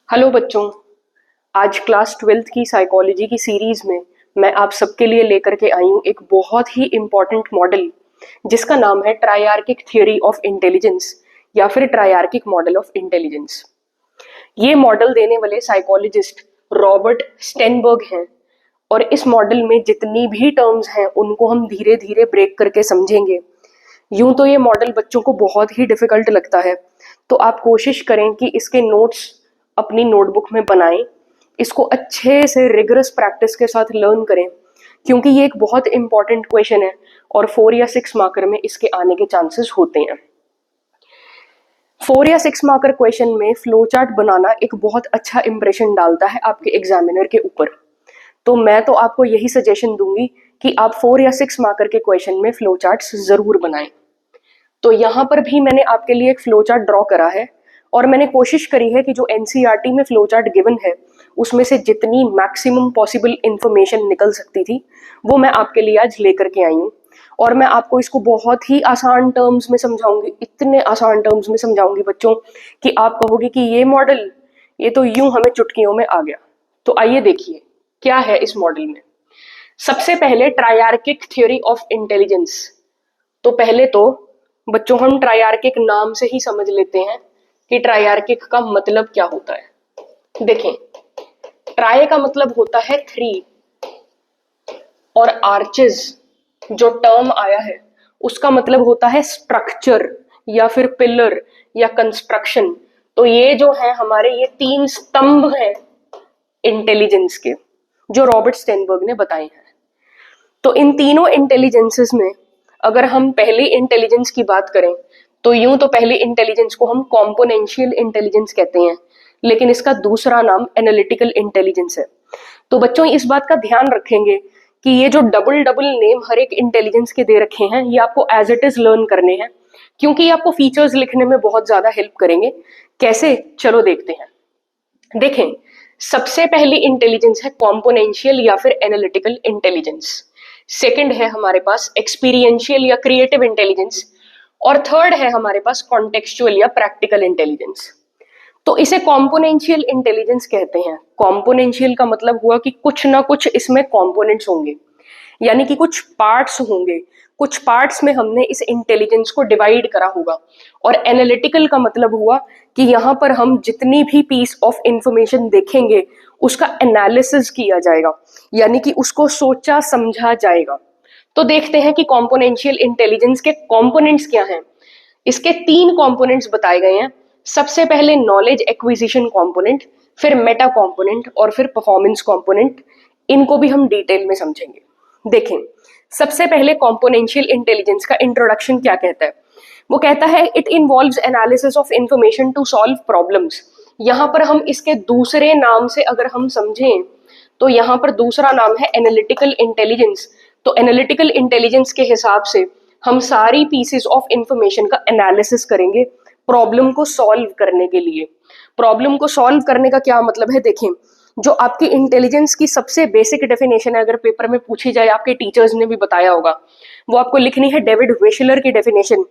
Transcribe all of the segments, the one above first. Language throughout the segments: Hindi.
हेलो बच्चों। आज क्लास 12th की साइकोलॉजी की सीरीज में मैं आप सबके लिए लेकर के आई हूँ एक बहुत ही इम्पॉर्टेंट मॉडल जिसका नाम है ट्रायआर्किक थ्योरी ऑफ इंटेलिजेंस या फिर ट्रायआर्किक मॉडल ऑफ इंटेलिजेंस। ये मॉडल देने वाले साइकोलॉजिस्ट रॉबर्ट स्टेनबर्ग हैं और इस मॉडल में जितनी भी टर्म्स हैं उनको हम धीरे धीरे ब्रेक करके समझेंगे। यूं तो ये मॉडल बच्चों को बहुत ही डिफिकल्ट लगता है, तो आप कोशिश करें कि इसके नोट्स अपनी नोटबुक में बनाएं, इसको अच्छे से रिगरस प्रैक्टिस के साथ लर्न करें, क्योंकि ये एक बहुत इंपॉर्टेंट क्वेश्चन है और 4 या 6 मार्कर में इसके आने के चांसेस होते हैं। 4 या 6 मार्कर क्वेश्चन में फ्लो चार्ट बनाना एक बहुत अच्छा इंप्रेशन डालता है आपके एग्जामिनर के ऊपर। तो मैं तो आपको यही सजेशन दूंगी कि आप 4 या 6 मार्कर के क्वेश्चन में फ्लो चार्ट्स जरूर बनाएं। तो यहाँ पर भी मैंने आपके लिए एक फ्लो चार्ट ड्रॉ करा है और मैंने कोशिश करी है कि जो एनसीईआरटी में फ्लो चार्ट गिवन है उसमें से जितनी मैक्सिमम पॉसिबल इंफॉर्मेशन निकल सकती थी वो मैं आपके लिए आज लेकर के आई हूँ। और मैं आपको इसको बहुत ही आसान टर्म्स में समझाऊंगी, इतने आसान टर्म्स में समझाऊंगी बच्चों कि आप कहोगे कि ये मॉडल ये तो यूं हमें चुटकियों में आ गया। तो आइए देखिए क्या है इस मॉडल में। सबसे पहले ट्रायआर्किक थ्योरी ऑफ इंटेलिजेंस। तो पहले तो बच्चों हम ट्रायआर्किक नाम से ही समझ लेते हैं कि ट्रायआर्किक का मतलब क्या होता है। देखें, ट्राई का मतलब होता है 3 और आर्चेस जो टर्म आया है उसका मतलब होता है स्ट्रक्चर या फिर पिलर या कंस्ट्रक्शन। तो ये जो है हमारे ये 3 स्तंभ हैं इंटेलिजेंस के जो रॉबर्ट स्टेनबर्ग ने बताए हैं। तो इन तीनों इंटेलिजेंसेस में अगर हम पहली इंटेलिजेंस की बात करें तो यूं तो पहली इंटेलिजेंस को हम कॉम्पोनेंशियल इंटेलिजेंस कहते हैं, लेकिन इसका दूसरा नाम एनालिटिकल इंटेलिजेंस है। तो बच्चों इस बात का ध्यान रखेंगे कि ये जो डबल डबल नेम हर एक इंटेलिजेंस के दे रखे हैं ये आपको एज इट इज लर्न करने हैं, क्योंकि ये आपको फीचर्स लिखने में बहुत ज्यादा हेल्प करेंगे। कैसे, चलो देखते हैं। देखें, सबसे पहली इंटेलिजेंस है कॉम्पोनेंशियल या फिर एनालिटिकल इंटेलिजेंस। सेकंड है हमारे पास एक्सपीरियंशियल या क्रिएटिव इंटेलिजेंस और थर्ड है हमारे पास कॉन्टेक्चुअल या प्रैक्टिकल इंटेलिजेंस। तो इसे कॉम्पोनेंशियल इंटेलिजेंस कहते हैं। कॉम्पोनेंशियल का मतलब हुआ कि कुछ ना कुछ इसमें कॉम्पोनेंट्स होंगे, यानी कि कुछ पार्ट्स होंगे, कुछ पार्ट्स में हमने इस इंटेलिजेंस को डिवाइड करा होगा। और एनालिटिकल का मतलब हुआ कि यहाँ पर हम जितनी भी पीस ऑफ इंफॉर्मेशन देखेंगे उसका एनालिसिस किया जाएगा, यानी कि उसको सोचा समझा जाएगा। तो देखते हैं कि कॉम्पोनेंशियल इंटेलिजेंस के कंपोनेंट्स क्या हैं। इसके 3 कंपोनेंट्स बताए गए हैं। सबसे पहले नॉलेज एक्विजिशन कंपोनेंट, फिर मेटा कंपोनेंट और फिर परफॉर्मेंस कंपोनेंट। इनको भी हम डिटेल में समझेंगे। देखें, सबसे पहले कॉम्पोनेंशियल इंटेलिजेंस का इंट्रोडक्शन क्या कहता है। वो कहता है it involves analysis of information to solve problems. यहाँ पर हम इसके दूसरे नाम से अगर हम समझें तो यहाँ पर दूसरा नाम है एनालिटिकल इंटेलिजेंस। तो एनालिटिकल इंटेलिजेंस के हिसाब से हम सारी पीसेस ऑफ इंफॉर्मेशन का एनालिसिस करेंगे प्रॉब्लम को सॉल्व करने के लिए। प्रॉब्लम को सॉल्व करने का क्या मतलब है, देखें, जो आपकी इंटेलिजेंस की सबसे बेसिक डेफिनेशन है, अगर पेपर में पूछी जाए, आपके टीचर्स ने भी बताया होगा, वो आपको लिखनी है डेविड वेशलर की डेफिनेशन,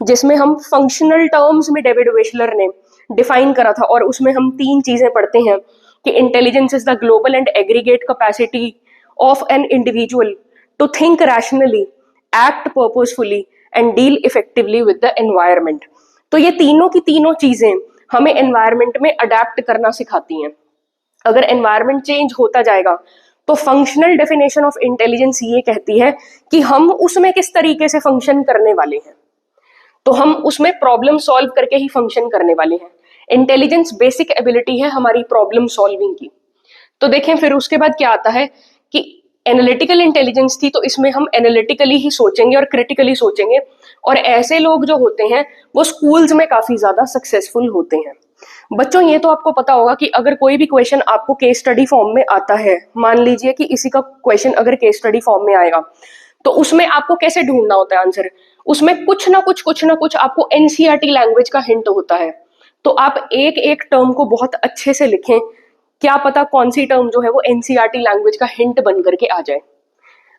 जिसमें हम फंक्शनल टर्म्स में डेविड वेशलर ने डिफाइन करा था। और उसमें हम 3 चीजें पढ़ते हैं कि intelligence is the global and aggregate capacity of an individual to think rationally, act purposefully and deal effectively with the environment. तो ये तीनों की तीनों चीजें हमें एनवायरमेंट में अडेप्ट करना सिखाती हैं। अगर एनवायरमेंट चेंज होता जाएगा तो फंक्शनल डेफिनेशन ऑफ इंटेलिजेंस ये कहती है कि हम उसमें किस तरीके से फंक्शन करने वाले हैं। तो हम उसमें प्रॉब्लम सॉल्व करके ही फंक्शन करने वाले हैं। इंटेलिजेंस बेसिक एबिलिटी है हमारी प्रॉब्लम सॉल्विंग की। तो देखें फिर उसके बाद क्या आता है कि एनालिटिकल इंटेलिजेंस थी, तो इसमें हम एनालिटिकली ही सोचेंगे और क्रिटिकली सोचेंगे। और ऐसे लोग जो होते हैं वो स्कूल्स में काफी ज्यादा सक्सेसफुल होते हैं। बच्चों ये तो आपको पता होगा कि अगर कोई भी क्वेश्चन आपको केस स्टडी फॉर्म में आता है, मान लीजिए कि इसी का क्वेश्चन अगर केस स्टडी फॉर्म में आएगा, तो उसमें आपको कैसे ढूंढना होता है आंसर। उसमें कुछ ना कुछ आपको एनसीईआरटी लैंग्वेज का हिंट होता है। तो आप एक एक टर्म को बहुत अच्छे से लिखें, क्या पता कौन सी टर्म जो है वो एनसीईआरटी लैंग्वेज का हिंट बन करके आ जाए।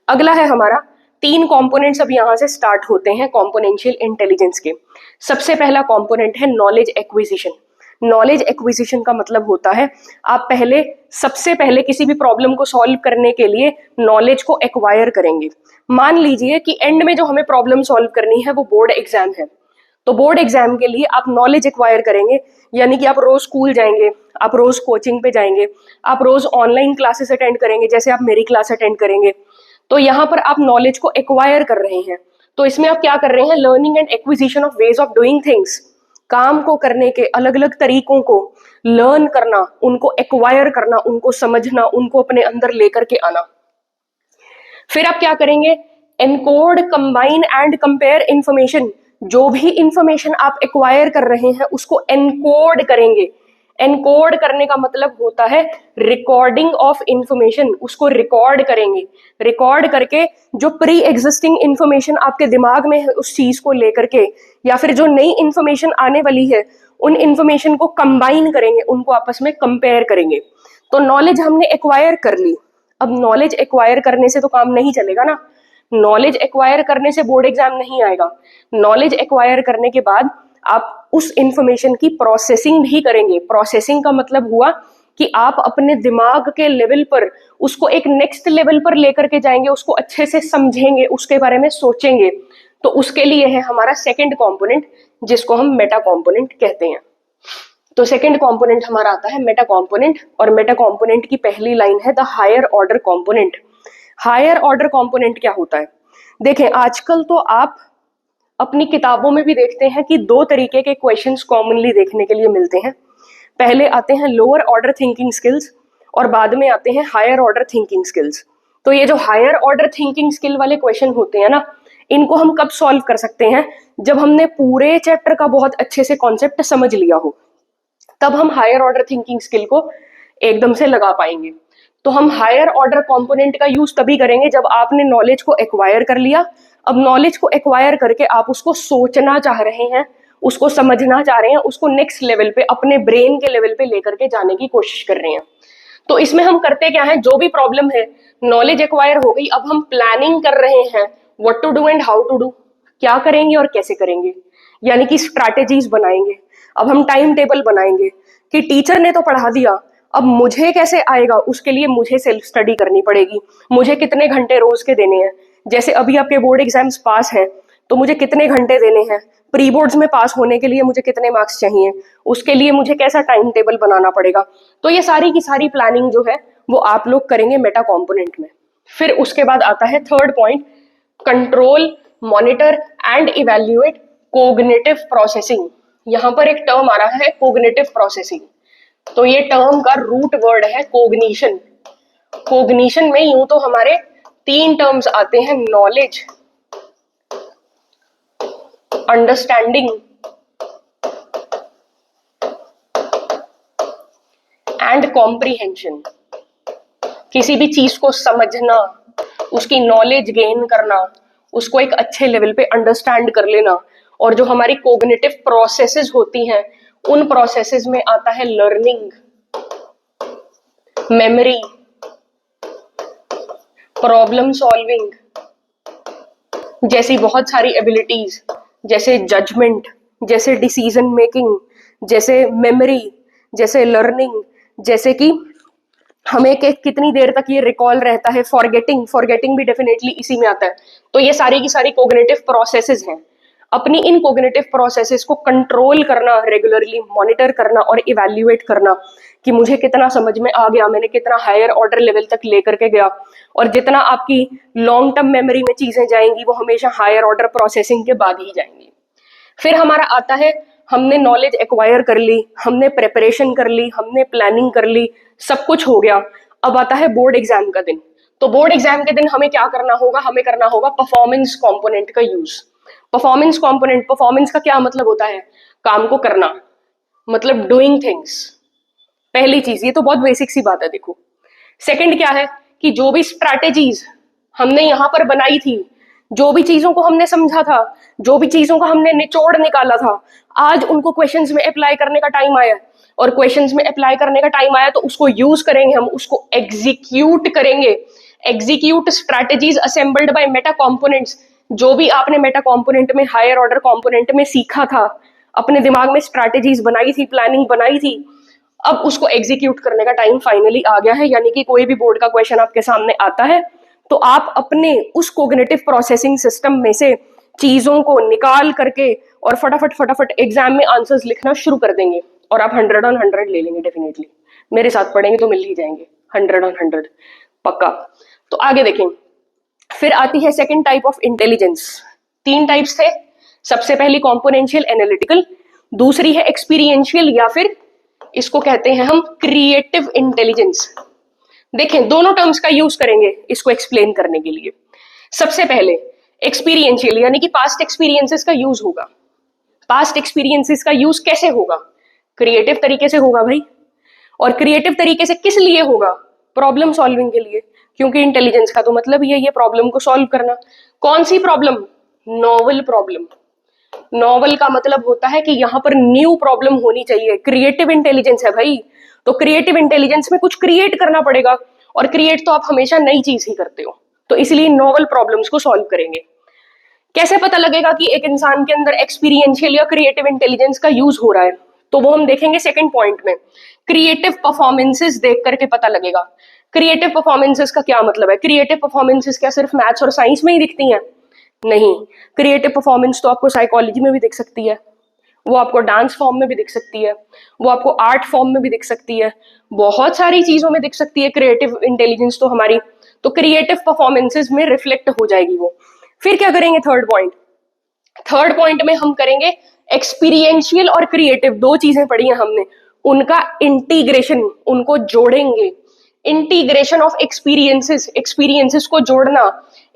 अगला है हमारा 3 कंपोनेंट्स अब यहां से स्टार्ट होते हैं कॉम्पोनेंशियल इंटेलिजेंस के। सबसे पहला कंपोनेंट है नॉलेज एक्विजिशन। नॉलेज एक्विजिशन का मतलब होता है आप सबसे पहले किसी भी प्रॉब्लम को सॉल्व करने के लिए नॉलेज को एक्वायर करेंगे। मान लीजिए कि एंड में जो हमें प्रॉब्लम सॉल्व करनी है वो बोर्ड एग्जाम है, तो बोर्ड एग्जाम के लिए आप नॉलेज एक्वायर करेंगे, यानी कि आप रोज स्कूल जाएंगे, आप रोज कोचिंग पे जाएंगे, आप रोज ऑनलाइन क्लासेस अटेंड करेंगे, जैसे आप मेरी क्लास अटेंड करेंगे। तो यहाँ पर आप नॉलेज को एक्वायर कर रहे हैं। तो इसमें आप क्या कर रहे हैं, learning and acquisition of ways of doing things, काम को करने के अलग अलग तरीकों को लर्न करना, उनको एक्वायर करना, उनको समझना, उनको अपने अंदर लेकर के आना। फिर आप क्या करेंगे, encode, combine and compare information. जो भी इंफॉर्मेशन आप एक्वायर कर रहे हैं उसको एनकोड करेंगे। एनकोड करने का मतलब होता है रिकॉर्डिंग ऑफ इंफॉर्मेशन, उसको रिकॉर्ड करेंगे। रिकॉर्ड करके जो प्री एग्जिस्टिंग इंफॉर्मेशन आपके दिमाग में है उस चीज को लेकर के, या फिर जो नई इंफॉर्मेशन आने वाली है उन इंफॉर्मेशन को कंबाइन करेंगे, उनको आपस में कंपेयर करेंगे। तो नॉलेज हमने एक्वायर कर ली। अब नॉलेज एक्वायर करने से तो काम नहीं चलेगा ना, नॉलेज एक्वायर करने से बोर्ड एग्जाम नहीं आएगा। नॉलेज एक्वायर करने के बाद आप उस इंफॉर्मेशन की प्रोसेसिंग भी करेंगे। प्रोसेसिंग का मतलब हुआ कि आप अपने दिमाग के लेवल पर उसको एक नेक्स्ट लेवल पर लेकर के जाएंगे, उसको अच्छे से समझेंगे, उसके बारे में सोचेंगे। तो उसके लिए है हमारा सेकंड कंपोनेंट, जिसको हम मेटा कंपोनेंट कहते हैं। तो सेकंड कंपोनेंट हमारा आता है मेटा कंपोनेंट, और मेटा कंपोनेंट की पहली लाइन है the higher order component. Higher order component क्या होता है, देखें आजकल तो आप अपनी किताबों में भी देखते हैं कि दो तरीके के क्वेश्चंस कॉमनली देखने के लिए मिलते हैं। पहले आते हैं लोअर ऑर्डर थिंकिंग स्किल्स और बाद में आते हैं हायर ऑर्डर थिंकिंग स्किल्स। तो ये जो हायर ऑर्डर थिंकिंग स्किल वाले क्वेश्चन होते हैं ना, इनको हम कब सॉल्व कर सकते हैं, जब हमने पूरे चैप्टर का बहुत अच्छे से कॉन्सेप्ट समझ लिया हो, तब हम हायर ऑर्डर थिंकिंग स्किल को एकदम से लगा पाएंगे। तो हम हायर ऑर्डर कंपोनेंट का यूज तभी करेंगे जब आपने नॉलेज को एक्वायर कर लिया। अब नॉलेज को एक्वायर करके आप उसको सोचना चाह रहे हैं, उसको समझना चाह रहे हैं, उसको नेक्स्ट लेवल पे, अपने ब्रेन के लेवल पे लेकर के जाने की कोशिश कर रहे हैं। तो इसमें हम करते क्या है, जो भी प्रॉब्लम है, नॉलेज एक्वायर हो गई, अब हम प्लानिंग कर रहे हैं what to do and how to do, क्या करेंगे और कैसे करेंगे, यानी कि स्ट्रैटेजीज बनाएंगे। अब हम टाइम टेबल बनाएंगे कि टीचर ने तो पढ़ा दिया, अब मुझे कैसे आएगा, उसके लिए मुझे सेल्फ स्टडी करनी पड़ेगी। मुझे कितने घंटे रोज के देने हैं, जैसे अभी आपके बोर्ड एग्जाम्स पास हैं तो मुझे कितने घंटे देने हैं, प्री बोर्ड्स में पास होने के लिए मुझे कितने मार्क्स चाहिए, उसके लिए मुझे कैसा टाइम टेबल बनाना पड़ेगा। तो ये सारी की सारी प्लानिंग जो है वो आप लोग करेंगे मेटा कॉम्पोनेंट में। फिर उसके बाद आता है third point, control, monitor and evaluate cognitive processing. यहाँ पर एक टर्म आ रहा है कोग्निटिव प्रोसेसिंग। तो ये टर्म का रूट वर्ड है कोग्निशन। कोग्निशन में यूं तो हमारे तीन टर्म्स आते हैं, नॉलेज, अंडरस्टैंडिंग एंड कॉम्प्रिहेंशन। किसी भी चीज को समझना, उसकी नॉलेज गेन करना, उसको एक अच्छे लेवल पे अंडरस्टैंड कर लेना, और जो हमारी कोग्निटिव प्रोसेसेस होती हैं उन प्रोसेसेस में आता है लर्निंग, मेमोरी, प्रॉब्लम सॉल्विंग जैसी बहुत सारी एबिलिटीज, जैसे जजमेंट, जैसे डिसीजन मेकिंग, जैसे मेमोरी, जैसे लर्निंग, जैसे कि हमें कितनी देर तक ये रिकॉल रहता है, फॉरगेटिंग भी डेफिनेटली इसी में आता है। तो ये सारी की सारी कोग्निटिव प्रोसेसेस हैं। अपनी इन कोग्निटिव प्रोसेसेस को कंट्रोल करना, रेगुलरली मॉनिटर करना और इवैल्यूएट करना कि मुझे कितना समझ में आ गया, मैंने कितना हायर ऑर्डर लेवल तक लेकर के गया। और जितना आपकी लॉन्ग टर्म मेमोरी में चीजें जाएंगी वो हमेशा हायर ऑर्डर प्रोसेसिंग के बाद ही जाएंगी। फिर हमारा आता है, हमने नॉलेज एक्वायर कर ली, हमने प्रेपरेशन कर ली, हमने प्लानिंग कर ली, सब कुछ हो गया। अब आता है बोर्ड एग्जाम का दिन। तो बोर्ड एग्जाम के दिन हमें क्या करना होगा, हमें करना होगा परफॉर्मेंस कंपोनेंट का यूज। परफॉर्मेंस कंपोनेंट, परफॉर्मेंस का क्या मतलब होता है, काम को करना, मतलब डूइंग थिंग्स। पहली चीज, ये तो बहुत बेसिक सी बात है। देखो सेकंड क्या है कि जो भी स्ट्रैटेजीज हमने यहाँ पर बनाई थी, जो भी चीजों को हमने समझा था, जो भी चीजों का हमने निचोड़ निकाला था, आज उनको क्वेश्चंस में अप्लाई करने का टाइम आया। और क्वेश्चंस में अप्लाई करने का टाइम आया तो उसको यूज करेंगे, हम उसको एग्जीक्यूट करेंगे। Execute strategies assembled by Meta components. जो भी आपने मेटा कंपोनेंट में, हायर ऑर्डर कंपोनेंट में सीखा था, अपने दिमाग में स्ट्रैटेजीज बनाई थी, प्लानिंग बनाई थी, अब उसको एग्जीक्यूट करने का टाइम फाइनली आ गया है। यानी कि कोई भी बोर्ड का क्वेश्चन आपके सामने आता है तो आप अपने उस कोग्निटिव प्रोसेसिंग सिस्टम में से चीजों को निकाल करके और फटाफट फटाफट एग्जाम में आंसर्स लिखना शुरू कर देंगे और आप 100 on 100 ले लेंगे डेफिनेटली। मेरे साथ पढ़ेंगे तो मिल ही जाएंगे 100 on 100 पक्का। तो आगे देखें, फिर आती है second type of intelligence. 3 types थे, सबसे पहली कॉम्पोनेंशियल एनालिटिकल, दूसरी है एक्सपीरियंशियल या फिर इसको कहते हैं हम क्रिएटिव इंटेलिजेंस। देखें दोनों टर्म्स का यूज करेंगे इसको एक्सप्लेन करने के लिए। सबसे पहले एक्सपीरियंशियल यानी कि पास्ट एक्सपीरियंसेस का यूज होगा। पास्ट एक्सपीरियंसेस का यूज कैसे होगा? क्रिएटिव तरीके से होगा भाई। और क्रिएटिव तरीके से किस लिए होगा? प्रॉब्लम सॉल्विंग के लिए, क्योंकि इंटेलिजेंस का तो मतलब ही है ये प्रॉब्लम को सॉल्व करना। कौन सी प्रॉब्लम? Novel problem. नॉवल का मतलब होता है कि यहां पर न्यू प्रॉब्लम होनी चाहिए। क्रिएटिव इंटेलिजेंस है भाई, तो क्रिएटिव इंटेलिजेंस में कुछ क्रिएट करना पड़ेगा, और क्रिएट तो आप हमेशा नई चीज ही करते हो, तो इसलिए नॉवल प्रॉब्लम्स को सॉल्व करेंगे। कैसे पता लगेगा कि एक इंसान के अंदर एक्सपीरियंशियल या क्रिएटिव इंटेलिजेंस का यूज हो रहा है? तो वो हम देखेंगे सेकंड पॉइंट में, क्रिएटिव परफॉर्मेंसेस देख करके पता लगेगा। क्रिएटिव परफॉर्मेंसेस का क्या मतलब है? क्रिएटिव परफॉर्मेंसेस क्या सिर्फ मैथ्स और साइंस में ही दिखती हैं? नहीं, क्रिएटिव परफॉर्मेंस तो आपको साइकोलॉजी में भी दिख सकती है, वो आपको डांस फॉर्म में भी दिख सकती है, वो आपको आर्ट फॉर्म में भी दिख सकती है, बहुत सारी चीजों में दिख सकती है क्रिएटिव इंटेलिजेंस तो हमारी। तो क्रिएटिव परफॉर्मेंसेस में रिफ्लेक्ट हो जाएगी वो। फिर क्या करेंगे? थर्ड पॉइंट में हम करेंगे एक्सपीरियंशियल और क्रिएटिव, दो चीजें पढ़ी हैं हमने, उनका इंटीग्रेशन, उनको जोड़ेंगे। इंटीग्रेशन ऑफ एक्सपीरियंसेस, एक्सपीरियंसेस को जोड़ना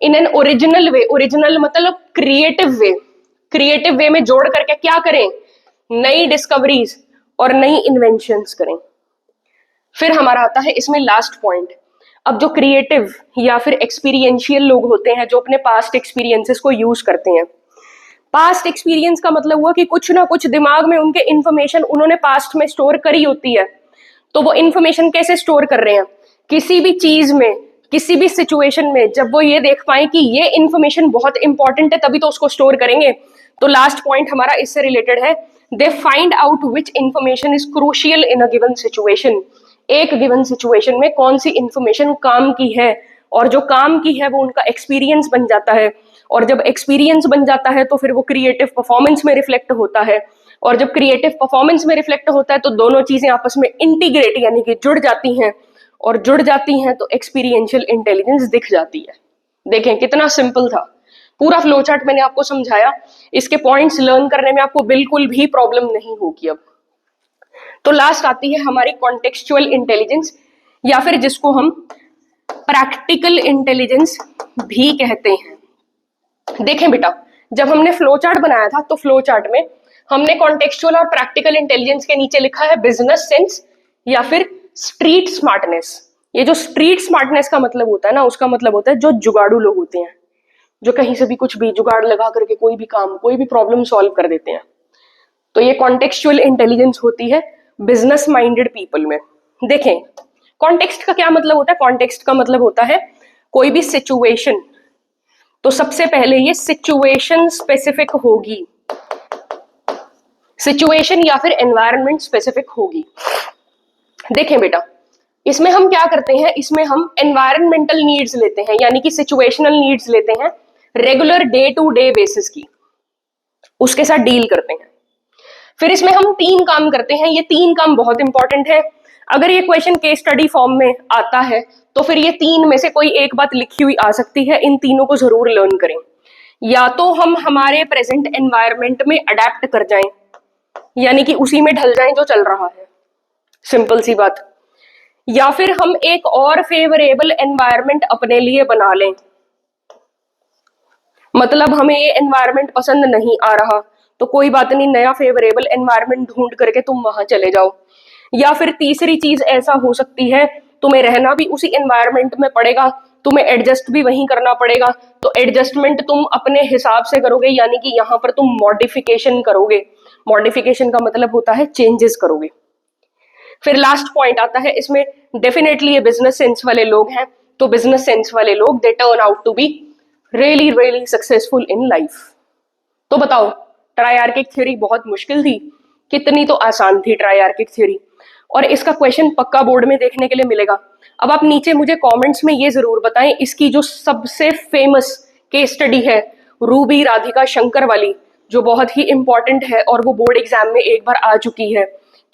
in an original way. Original मतलब क्रिएटिव वे। क्रिएटिव वे में जोड़ करके क्या करें? नई डिस्कवरीज और नई इन्वेंशंस करें। फिर हमारा आता है इसमें लास्ट पॉइंट। अब जो क्रिएटिव या फिर एक्सपीरियंशियल लोग होते हैं जो अपने पास्ट एक्सपीरियंसेस को यूज करते हैं, पास्ट एक्सपीरियंस का मतलब हुआ कि कुछ ना कुछ दिमाग में उनके इंफॉर्मेशन उन्होंने पास्ट में स्टोर करी होती है। तो वो इंफॉर्मेशन कैसे स्टोर कर रहे हैं? किसी भी चीज में, किसी भी सिचुएशन में जब वो ये देख पाए कि ये इंफॉर्मेशन बहुत इंपॉर्टेंट है तभी तो उसको स्टोर करेंगे। तो लास्ट पॉइंट हमारा इससे रिलेटेड है, they find out which information is crucial in a given situation. एक गिवन सिचुएशन में कौन सी इंफॉर्मेशन काम की है, और जो काम की है वो उनका एक्सपीरियंस बन जाता है, और जब एक्सपीरियंस बन जाता है तो फिर वो क्रिएटिव परफॉर्मेंस में रिफ्लेक्ट होता है, और जब क्रिएटिव परफॉर्मेंस में रिफ्लेक्ट होता है तो दोनों चीजें आपस में इंटीग्रेट यानी कि जुड़ जाती हैं, और जुड़ जाती हैं तो एक्सपीरियंशियल इंटेलिजेंस दिख जाती है। देखें कितना सिंपल था, पूरा फ्लो चार्ट मैंने आपको समझाया, इसके पॉइंट्स लर्न करने में आपको बिल्कुल भी प्रॉब्लम नहीं होगी। अब तो लास्ट आती है हमारी कॉन्टेक्सचुअल इंटेलिजेंस, या फिर जिसको हम प्रैक्टिकल इंटेलिजेंस भी कहते हैं। देखें बेटा, जब हमने फ्लो चार्ट बनाया था तो फ्लो चार्ट में हमने कॉन्टेक्सचुअल और प्रैक्टिकल इंटेलिजेंस के नीचे लिखा है बिजनेस सेंस या फिर स्ट्रीट स्मार्टनेस। ये जो स्ट्रीट स्मार्टनेस का मतलब होता है ना, उसका मतलब होता है जो जुगाड़ू लोग होते हैं, जो कहीं से भी कुछ भी जुगाड़ लगा करके कोई भी काम, कोई भी प्रॉब्लम सॉल्व कर देते हैं। तो ये कॉन्टेक्सचुअल इंटेलिजेंस होती है बिजनेस माइंडेड पीपल में। देखें कॉन्टेक्स्ट का क्या मतलब होता है? कॉन्टेक्स्ट का मतलब होता है कोई भी सिचुएशन, तो सबसे पहले ये सिचुएशन स्पेसिफिक होगी, सिचुएशन या फिर एनवायरनमेंट स्पेसिफिक होगी। देखें बेटा, इसमें हम क्या करते हैं, इसमें हम एनवायरनमेंटल नीड्स लेते हैं, यानी कि सिचुएशनल नीड्स लेते हैं regular day to day basis की, उसके साथ डील करते हैं। फिर इसमें हम 3 काम करते हैं, ये 3 काम बहुत इंपॉर्टेंट है। अगर ये क्वेश्चन केस स्टडी फॉर्म में आता है तो फिर ये 3 में से कोई एक बात लिखी हुई आ सकती है, इन तीनों को जरूर लर्न करें। या तो हम हमारे प्रेजेंट एनवायरनमेंट में अडेप्ट कर जाएं, यानी कि उसी में ढल जाएं जो चल रहा है, सिंपल सी बात, या फिर हम एक और फेवरेबल एनवायरनमेंट अपने लिए बना लें। मतलब हमें ये एनवायरनमेंट पसंद नहीं आ रहा तो कोई बात नहीं, नया फेवरेबल एनवायरनमेंट ढूंढ करके तुम वहां चले जाओ। या फिर तीसरी चीज ऐसा हो सकती है, तुम्हें रहना भी उसी एनवायरनमेंट में पड़ेगा, तुम्हें एडजस्ट भी वहीं करना पड़ेगा, तो एडजस्टमेंट तुम अपने हिसाब से करोगे, यानी कि यहाँ पर तुम मॉडिफिकेशन करोगे। मॉडिफिकेशन का मतलब होता है चेंजेस करोगे। फिर लास्ट पॉइंट आता है इसमें, डेफिनेटली ये बिजनेस सेंस वाले लोग हैं, तो बिजनेस सेंस वाले लोग they turn out to be really really successful in life. तो बताओ ट्राइआर्किक थ्योरी बहुत मुश्किल थी, कितनी तो आसान थी ट्राइआर्किक थ्योरी। और इसका क्वेश्चन पक्का बोर्ड में देखने के लिए मिलेगा। अब आप नीचे मुझे कमेंट्स में ये जरूर बताएं, इसकी जो सबसे फेमस केस स्टडी है रूबी राधिका शंकर वाली, जो बहुत ही इंपॉर्टेंट है और वो बोर्ड एग्जाम में एक बार आ चुकी है,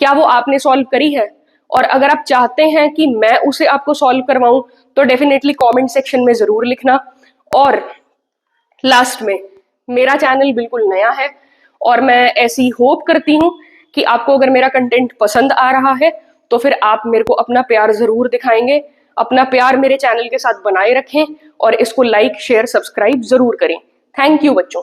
क्या वो आपने सॉल्व करी है? और अगर आप चाहते हैं कि मैं उसे आपको सॉल्व करवाऊं तो डेफिनेटली कमेंट सेक्शन में जरूर लिखना। और लास्ट में, मेरा चैनल बिल्कुल नया है और मैं ऐसी होप करती हूं कि आपको अगर मेरा कंटेंट पसंद आ रहा है तो फिर आप मेरे को अपना प्यार जरूर दिखाएंगे। अपना प्यार मेरे चैनल के साथ बनाए रखें और इसको लाइक शेयर सब्सक्राइब जरूर करें। थैंक यू बच्चों।